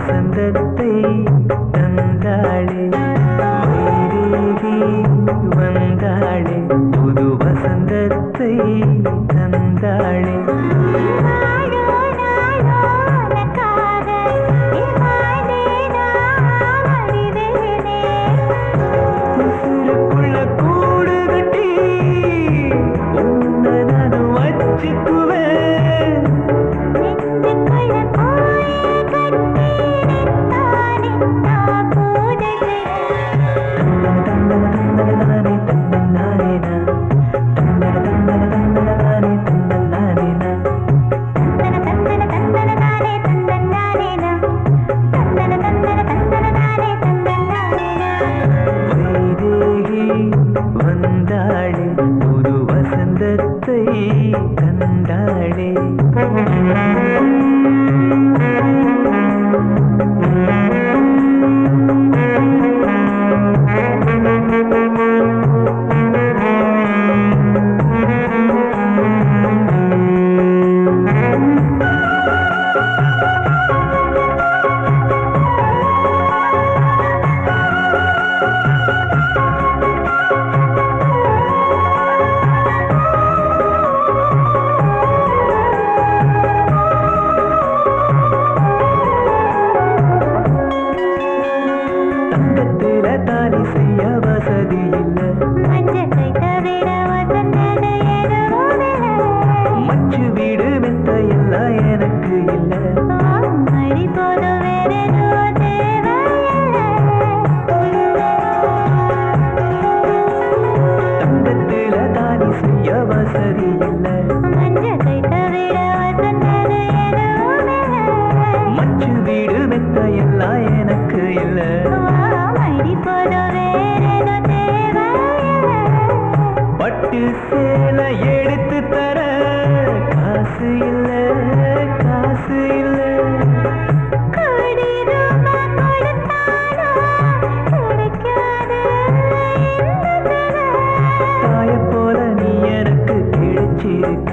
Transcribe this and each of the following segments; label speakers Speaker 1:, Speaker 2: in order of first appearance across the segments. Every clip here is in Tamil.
Speaker 1: வசந்தத்தை தந்தாளே வைதேகி வந்தாளே புது வசந்தத்தை தந்தாளே வந்தாளே புது வசந்தத்தை தந்தாளே தாலி செய்ய வசதி இல்ல மச்சு வீடு மெத்த எல்லாம் எனக்கு இல்ல தங்கத்தில தாலி செய்ய வசதி இல்ல மச்சு வீடு மெத்த எல்லாம் எனக்கு இல்ல பட்டு சேலை எடுத்து தர காசு இல்ல காசு இல்ல தாய போல நீ எனக்கு கிடைச்சிருக்க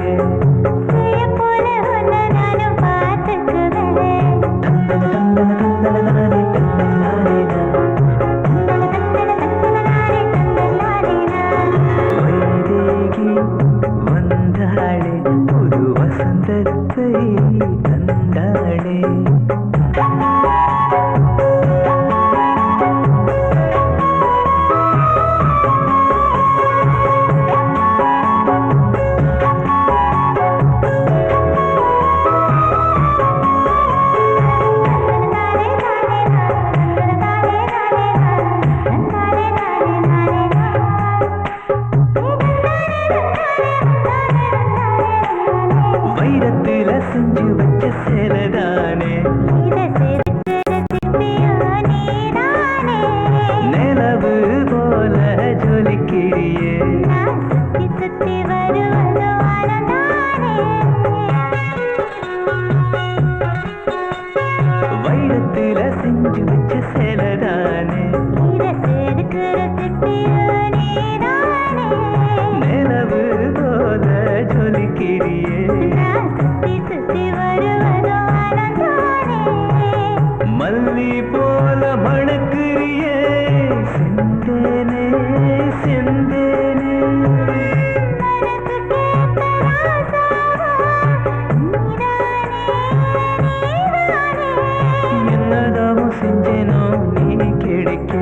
Speaker 1: வந்தாளே புது வசந்தத்தை தந்தாளே வைரத்தில செஞ்சு வச்ச சேலதானே நிலவு போல ஜொலிக்கிறியே வைரத்தில செஞ்சு வச்ச சேலதானே நிலவு போல ஜொலிக்கிறியே மல்லி போல மணக்கிறியே செந்தேனே செந்தேனே என்னதாவும் செஞ்சேனோ நீ கிடைக்க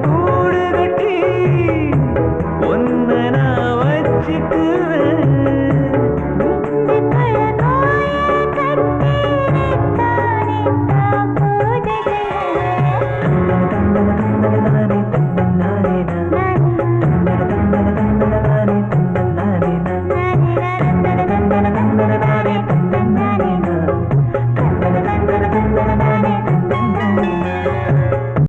Speaker 1: கூடு கட்டி ஒன்ன நான் வச்சுக்குவேன்